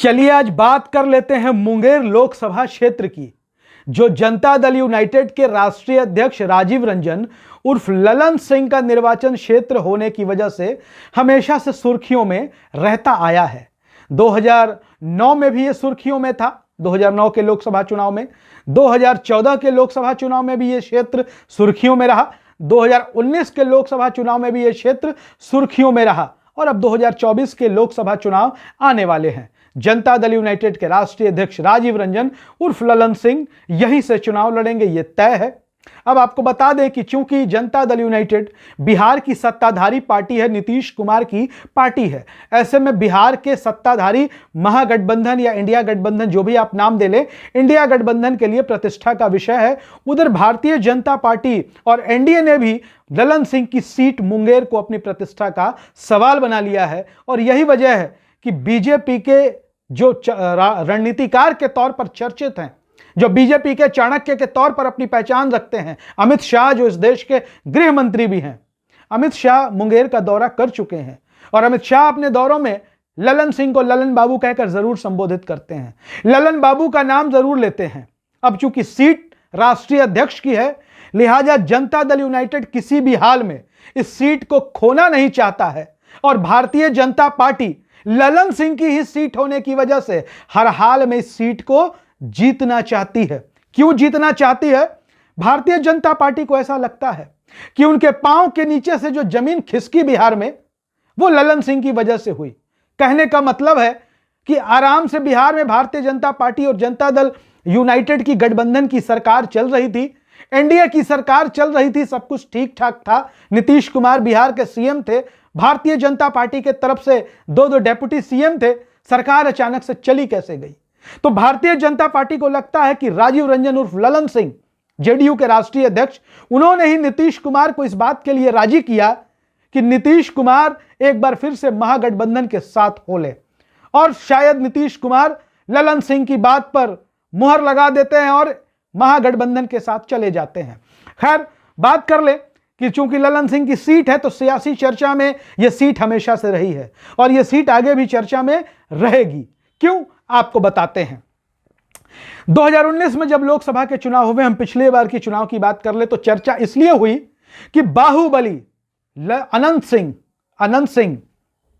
चलिए आज बात कर लेते हैं मुंगेर लोकसभा क्षेत्र की, जो जनता दल यूनाइटेड के राष्ट्रीय अध्यक्ष राजीव रंजन उर्फ ललन सिंह का निर्वाचन क्षेत्र होने की वजह से हमेशा से सुर्खियों में रहता आया है। 2009 में भी ये सुर्खियों में था, 2009 के लोकसभा चुनाव में, 2014 के लोकसभा चुनाव में भी ये क्षेत्र सुर्खियों में रहा, 2019 के लोकसभा चुनाव में भी ये क्षेत्र सुर्खियों में रहा और अब 2024 के लोकसभा चुनाव आने वाले हैं। जनता दल यूनाइटेड के राष्ट्रीय अध्यक्ष राजीव रंजन उर्फ ललन सिंह यहीं से चुनाव लड़ेंगे, ये तय है। अब आपको बता दें कि चूंकि जनता दल यूनाइटेड बिहार की सत्ताधारी पार्टी है, नीतीश कुमार की पार्टी है, ऐसे में बिहार के सत्ताधारी महागठबंधन या इंडिया गठबंधन, जो भी आप नाम दे ले, इंडिया गठबंधन के लिए प्रतिष्ठा का विषय है। उधर भारतीय जनता पार्टी और एनडीए ने भी ललन सिंह की सीट मुंगेर को अपनी प्रतिष्ठा का सवाल बना लिया है और यही वजह है कि बीजेपी के जो रणनीतिकार के तौर पर चर्चित हैं, जो बीजेपी के चाणक्य के तौर पर अपनी पहचान रखते हैं, अमित शाह, जो इस देश के गृह मंत्री भी हैं, अमित शाह मुंगेर का दौरा कर चुके हैं और अमित शाह अपने दौरों में ललन सिंह को ललन बाबू कहकर जरूर संबोधित करते हैं, ललन बाबू का नाम जरूर लेते हैं। अब चूंकि सीट राष्ट्रीय अध्यक्ष की है, लिहाजा जनता दल यूनाइटेड किसी भी हाल में इस सीट को खोना नहीं चाहता है और भारतीय जनता पार्टी ललन सिंह की ही सीट होने की वजह से हर हाल में इस सीट को जीतना चाहती है। क्यों जीतना चाहती है? भारतीय जनता पार्टी को ऐसा लगता है कि उनके पांव के नीचे से जो जमीन खिसकी बिहार में, वो ललन सिंह की वजह से हुई। कहने का मतलब है कि आराम से बिहार में भारतीय जनता पार्टी और जनता दल यूनाइटेड की गठबंधन की सरकार चल रही थी, एनडीए की सरकार चल रही थी, सब कुछ ठीक ठाक था। नीतीश कुमार बिहार के सीएम थे, भारतीय जनता पार्टी के तरफ से दो डेप्यूटी सीएम थे। सरकार अचानक से चली कैसे गई? तो भारतीय जनता पार्टी को लगता है कि राजीव रंजन उर्फ ललन सिंह, जेडीयू के राष्ट्रीय अध्यक्ष, उन्होंने ही नीतीश कुमार को इस बात के लिए राजी किया कि नीतीश कुमार एक बार फिर से महागठबंधन के साथ हो ले और शायद नीतीश कुमार ललन सिंह की बात पर मुहर लगा देते हैं और महागठबंधन के साथ चले जाते हैं। खैर, बात कर ले कि चूंकि ललन सिंह की सीट है तो सियासी चर्चा में यह सीट हमेशा से रही है और यह सीट आगे भी चर्चा में रहेगी। क्यों, आपको बताते हैं। 2019 में जब लोकसभा के चुनाव हुए, हम पिछले बार की चुनाव की बात कर ले तो चर्चा इसलिए हुई कि बाहुबली अनंत सिंह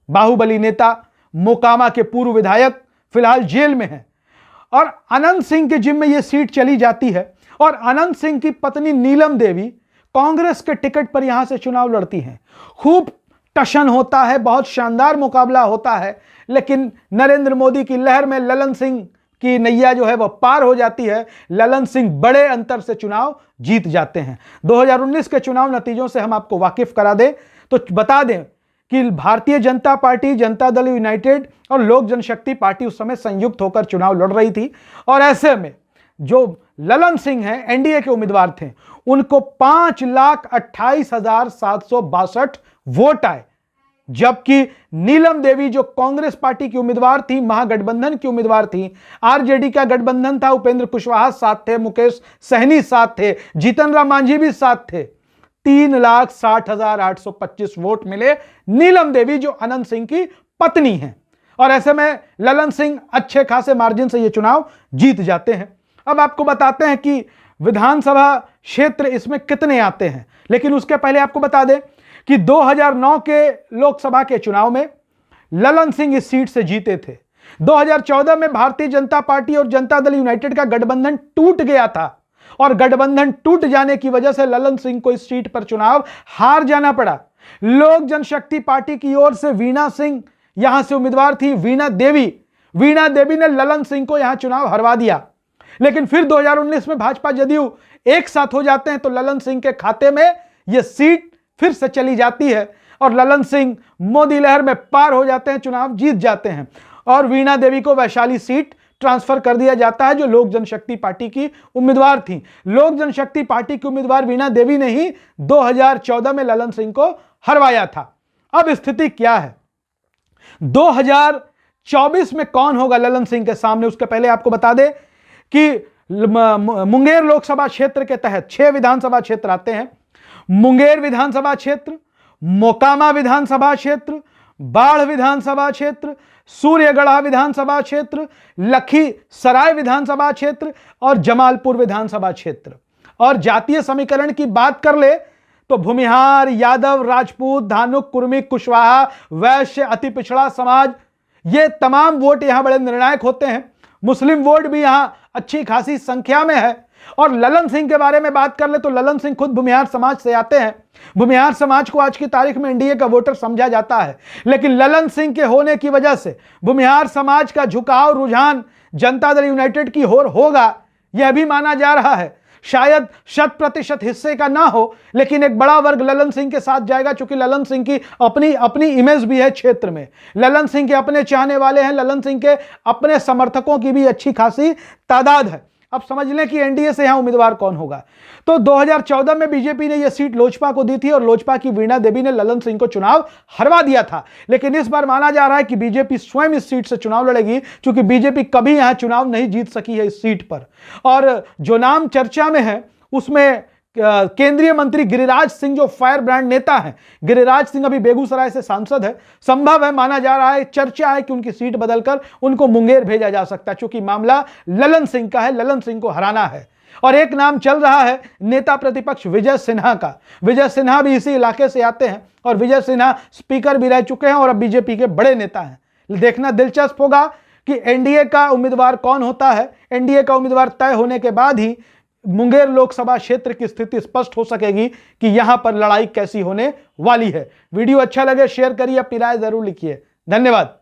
बाहुबली नेता, मोकामा के पूर्व विधायक, फिलहाल जेल में हैं और अनंत सिंह के जिम्मे यह सीट चली जाती है और अनंत सिंह की पत्नी नीलम देवी कांग्रेस के टिकट पर यहां से चुनाव लड़ती हैं। खूब टशन होता है, बहुत शानदार मुकाबला होता है, लेकिन नरेंद्र मोदी की लहर में ललन सिंह की नैया जो है वह पार हो जाती है। ललन सिंह बड़े अंतर से चुनाव जीत जाते हैं। 2019 के चुनाव नतीजों से हम आपको वाकिफ करा दें तो बता दें कि भारतीय जनता पार्टी, जनता दल यूनाइटेड और लोक जनशक्ति पार्टी उस समय संयुक्त होकर चुनाव लड़ रही थी और ऐसे में जो ललन सिंह हैं, एनडीए के उम्मीदवार थे, उनको 5,28,762 वोट आए, जबकि नीलम देवी जो कांग्रेस पार्टी की उम्मीदवार थी, महागठबंधन की उम्मीदवार थी, आरजेडी का गठबंधन था, उपेंद्र कुशवाहा साथ थे, मुकेश सहनी साथ थे, जीतन राम मांझी भी साथ थे, 3,60,825 वोट मिले नीलम देवी जो अनंत सिंह की पत्नी हैं और ऐसे में ललन सिंह अच्छे खासे मार्जिन से यह चुनाव जीत जाते हैं। अब आपको बताते हैं कि विधानसभा क्षेत्र इसमें कितने आते हैं, लेकिन उसके पहले आपको बता दें कि 2009 के लोकसभा के चुनाव में ललन सिंह इस सीट से जीते थे। 2014 में भारतीय जनता पार्टी और जनता दल यूनाइटेड का गठबंधन टूट गया था और गठबंधन टूट जाने की वजह से ललन सिंह को इस सीट पर चुनाव हार जाना पड़ा। लोक जनशक्ति पार्टी की ओर से वीणा सिंह यहां से उम्मीदवार थी, वीणा देवी ने ललन सिंह को यहां चुनाव हरवा दिया, लेकिन फिर 2019 में भाजपा जदयू एक साथ हो जाते हैं तो ललन सिंह के खाते में यह सीट फिर से चली जाती है और ललन सिंह मोदी लहर में पार हो जाते हैं, चुनाव जीत जाते हैं और वीणा देवी को वैशाली सीट ट्रांसफर कर दिया जाता है जो लोक जनशक्ति पार्टी की उम्मीदवार थी। लोक जनशक्ति पार्टी की उम्मीदवार वीणा देवी ने ही 2014 में ललन सिंह को हरवाया था। अब स्थिति क्या है, 2024 में कौन होगा ललन सिंह के सामने, उसके पहले आपको बता दें कि मुंगेर लोकसभा क्षेत्र के तहत 6 विधानसभा क्षेत्र आते हैं। मुंगेर विधानसभा क्षेत्र, मोकामा विधानसभा क्षेत्र, बाढ़ विधानसभा क्षेत्र, सूर्यगढ़ा विधानसभा क्षेत्र, लखीसराय विधानसभा क्षेत्र और जमालपुर विधानसभा क्षेत्र। और जातीय समीकरण की बात कर ले तो भूमिहार, यादव, राजपूत, धानुक, कुर्मी, कुशवाहा, वैश्य, अति पिछड़ा समाज, ये तमाम वोट यहां बड़े निर्णायक होते हैं। मुस्लिम वोट भी यहां अच्छी खासी संख्या में है। और ललन सिंह के बारे में बात कर ले तो ललन सिंह खुद भूमिहार समाज से आते हैं। भूमिहार समाज को आज की तारीख में एनडीए का वोटर समझा जाता है, लेकिन ललन सिंह के होने की वजह से भूमिहार समाज का झुकाव, रुझान जनता दल यूनाइटेड की ओर होगा, यह भी माना जा रहा है। शायद 100% हिस्से का ना हो, लेकिन एक बड़ा वर्ग ललन सिंह के साथ जाएगा, क्योंकि ललन सिंह की अपनी इमेज भी है क्षेत्र में। ललन सिंह के अपने चाहने वाले हैं, ललन सिंह के अपने समर्थकों की भी अच्छी खासी तादाद है। अब समझ लें कि एनडीए से यहां उम्मीदवार कौन होगा। तो 2014 में बीजेपी ने यह सीट लोजपा को दी थी और लोजपा की वीणा देवी ने ललन सिंह को चुनाव हरवा दिया था। लेकिन इस बार माना जा रहा है कि बीजेपी स्वयं इस सीट से चुनाव लड़ेगी, क्योंकि बीजेपी कभी यहां चुनाव नहीं जीत सकी है इस सीट पर। और जो नाम चर्चा में है उसमें केंद्रीय मंत्री गिरिराज सिंह, जो फायर ब्रांड नेता हैं, गिरिराज सिंह अभी बेगूसराय से सांसद है। संभव है, माना जा रहा है, चर्चा है कि उनकी सीट बदलकर उनको मुंगेर भेजा जा सकता है, क्योंकि मामला ललन सिंह का है, ललन सिंह को हराना है। और एक नाम चल रहा है नेता प्रतिपक्ष विजय सिन्हा का। विजय सिन्हा भी इसी इलाके से आते हैं और विजय सिन्हा स्पीकर भी रह चुके हैं और अब बीजेपी के बड़े नेता हैं। देखना दिलचस्प होगा कि एनडीए का उम्मीदवार कौन होता है। एनडीए का उम्मीदवार तय होने के बाद ही मुंगेर लोकसभा क्षेत्र की स्थिति स्पष्ट हो सकेगी कि यहां पर लड़ाई कैसी होने वाली है। वीडियो अच्छा लगे शेयर करिए, अपनी राय जरूर लिखिए। धन्यवाद।